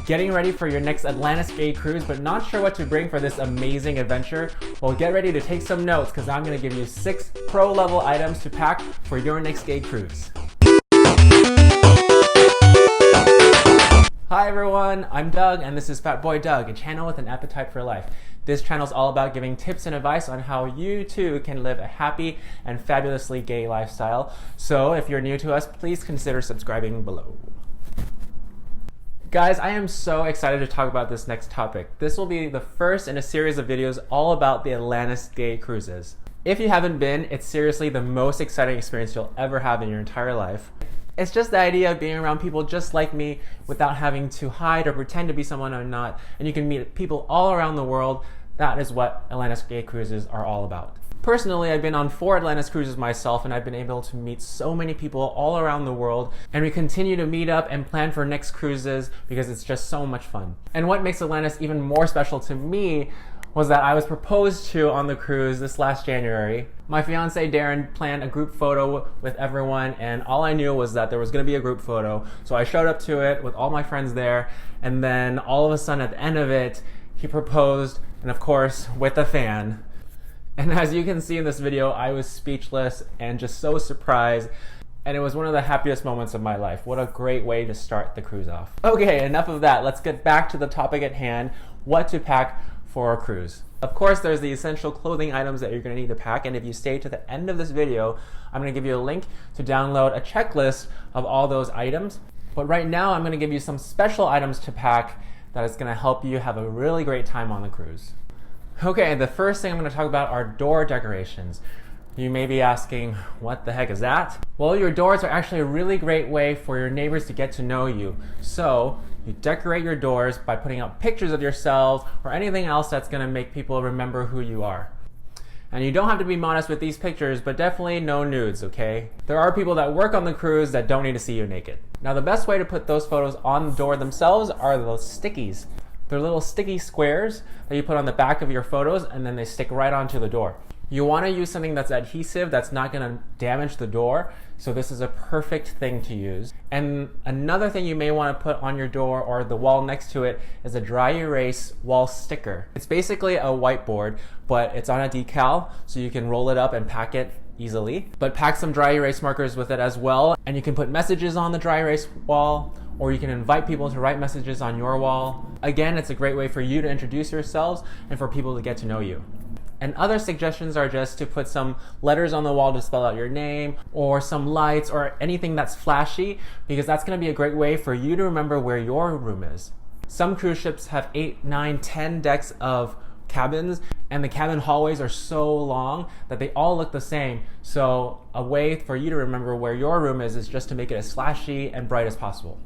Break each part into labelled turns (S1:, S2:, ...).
S1: Getting ready for your next Atlantis Gay Cruise, but not sure what to bring for this amazing adventure? Well, get ready to take some notes because I'm going to give you 6 pro-level items to pack for your next gay cruise. Hi everyone, I'm Doug and this is FatBoyDoug, a channel with an appetite for life. This channel is all about giving tips and advice on how you too can live a happy and fabulously gay lifestyle. So if you're new to us, please consider subscribing below. Guys, I am so excited to talk about this next topic. This will be the first in a series of videos all about the Atlantis Gay Cruises. If you haven't been, it's seriously the most exciting experience you'll ever have in your entire life. It's just the idea of being around people just like me without having to hide or pretend to be someone I'm not, and you can meet people all around the world. That is what Atlantis Gay Cruises are all about. Personally, I've been on 4 Atlantis cruises myself, and I've been able to meet so many people all around the world, and we continue to meet up and plan for next cruises because it's just so much fun. And what makes Atlantis even more special to me was that I was proposed to on the cruise this last January. My fiance Darren planned a group photo with everyone, and all I knew was that there was gonna be a group photo. So I showed up to it with all my friends there, and then all of a sudden at the end of it, he proposed, and of course, with a fan. And as you can see in this video, I was speechless and just so surprised. And it was one of the happiest moments of my life. What a great way to start the cruise off. Okay, enough of that. Let's get back to the topic at hand, what to pack for a cruise. Of course, there's the essential clothing items that you're gonna need to pack. And if you stay to the end of this video, I'm gonna give you a link to download a checklist of all those items. But right now, I'm gonna give you some special items to pack that is gonna help you have a really great time on the cruise. Okay, the first thing I'm going to talk about are door decorations. You may be asking, what the heck is that? Well, your doors are actually a really great way for your neighbors to get to know you. So, you decorate your doors by putting out pictures of yourselves or anything else that's going to make people remember who you are. And you don't have to be modest with these pictures, but definitely no nudes, okay? There are people that work on the cruise that don't need to see you naked. Now, the best way to put those photos on the door themselves are those stickies. They're little sticky squares that you put on the back of your photos, and then they stick right onto the door. You want to use something that's adhesive, that's not going to damage the door, so this is a perfect thing to use. And another thing you may want to put on your door or the wall next to it is a dry erase wall sticker. It's basically a whiteboard, but it's on a decal, so you can roll it up and pack it easily. But pack some dry erase markers with it as well, and you can put messages on the dry erase wall, or you can invite people to write messages on your wall. Again, it's a great way for you to introduce yourselves and for people to get to know you. And other suggestions are just to put some letters on the wall to spell out your name, or some lights, or anything that's flashy, because that's gonna be a great way for you to remember where your room is. Some cruise ships have 8, 9, 10 decks of cabins, and the cabin hallways are so long that they all look the same. So a way for you to remember where your room is just to make it as flashy and bright as possible.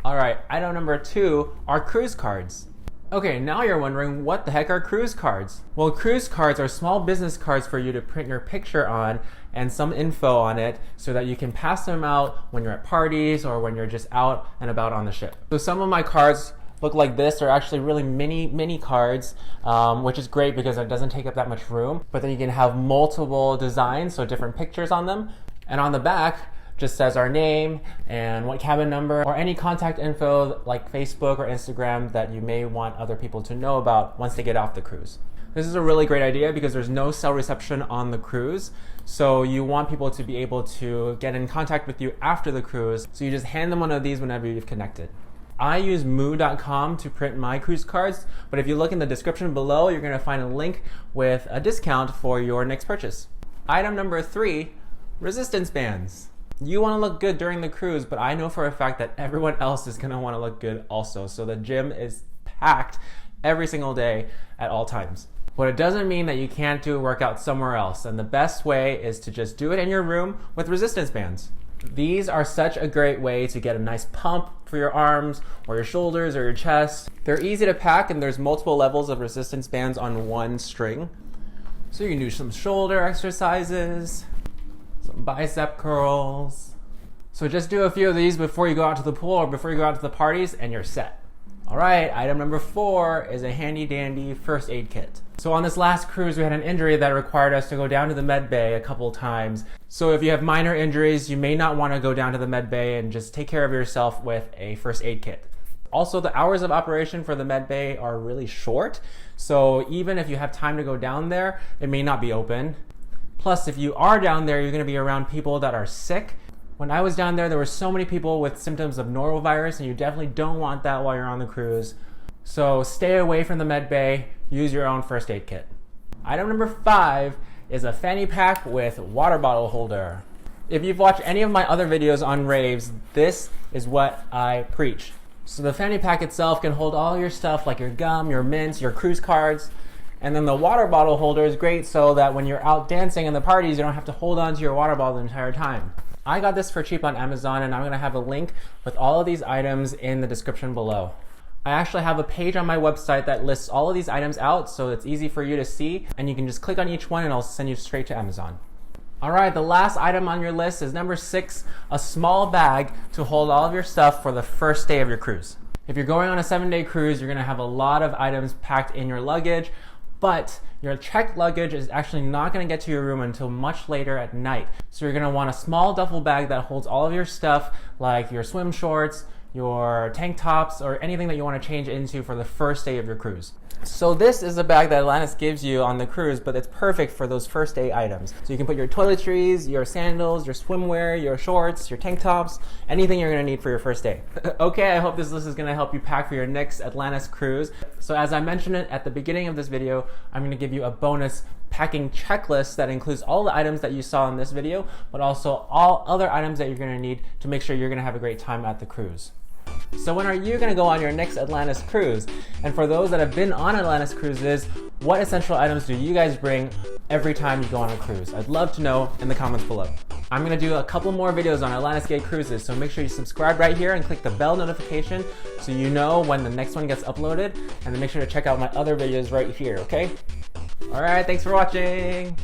S1: All right, item number 2 are cruise cards. Okay, now you're wondering, what the heck are cruise cards? Well, cruise cards are small business cards for you to print your picture on and some info on it so that you can pass them out when you're at parties or when you're just out and about on the ship. So some of my cards look like this. They're actually really mini cards, which is great because it doesn't take up that much room. But then you can have multiple designs, so different pictures on them. And on the back, just says our name and what cabin number or any contact info like Facebook or Instagram that you may want other people to know about once they get off the cruise. This is a really great idea because there's no cell reception on the cruise, so you want people to be able to get in contact with you after the cruise, so you just hand them one of these whenever you've connected. I use moo.com to print my cruise cards, but if you look in the description below, you're going to find a link with a discount for your next purchase. Item number 3, resistance bands. You want to look good during the cruise, but I know for a fact that everyone else is going to want to look good also. So the gym is packed every single day at all times. But it doesn't mean that you can't do a workout somewhere else. And the best way is to just do it in your room with resistance bands. These are such a great way to get a nice pump for your arms or your shoulders or your chest. They're easy to pack, and there's multiple levels of resistance bands on one string. So you can do some shoulder exercises, some bicep curls. So just do a few of these before you go out to the pool or before you go out to the parties and you're set. All right, item number 4 is a handy dandy first aid kit. So on this last cruise, we had an injury that required us to go down to the med bay a couple times. So if you have minor injuries, you may not want to go down to the med bay and just take care of yourself with a first aid kit. Also, the hours of operation for the med bay are really short, so even if you have time to go down there, it may not be open. Plus, if you are down there, you're going to be around people that are sick. When I was down there, there were so many people with symptoms of norovirus, and you definitely don't want that while you're on the cruise. So stay away from the med bay, use your own first aid kit. Item number 5 is a fanny pack with water bottle holder. If you've watched any of my other videos on raves, this is what I preach. So the fanny pack itself can hold all your stuff like your gum, your mints, your cruise cards. And then the water bottle holder is great so that when you're out dancing in the parties, you don't have to hold on to your water bottle the entire time. I got this for cheap on Amazon, and I'm going to have a link with all of these items in the description below. I actually have a page on my website that lists all of these items out, so it's easy for you to see, and you can just click on each one and I'll send you straight to Amazon. Alright, the last item on your list is number 6, a small bag to hold all of your stuff for the first day of your cruise. If you're going on a 7-day cruise, you're going to have a lot of items packed in your luggage, but your checked luggage is actually not going to get to your room until much later at night. So you're going to want a small duffel bag that holds all of your stuff, like your swim shorts, your tank tops, or anything that you want to change into for the first day of your cruise. So this is a bag that Atlantis gives you on the cruise, but it's perfect for those first day items. So you can put your toiletries, your sandals, your swimwear, your shorts, your tank tops, anything you're going to need for your first day. Okay, I hope this list is going to help you pack for your next Atlantis cruise. So as I mentioned it at the beginning of this video, I'm going to give you a bonus packing checklist that includes all the items that you saw in this video, but also all other items that you're going to need to make sure you're going to have a great time at the cruise. So when are you going to go on your next Atlantis cruise? And for those that have been on Atlantis cruises, what essential items do you guys bring every time you go on a cruise? I'd love to know in the comments below. I'm going to do a couple more videos on Atlantis Gay Cruises, so make sure you subscribe right here and click the bell notification so you know when the next one gets uploaded, and then make sure to check out my other videos right here, okay? Alright, thanks for watching!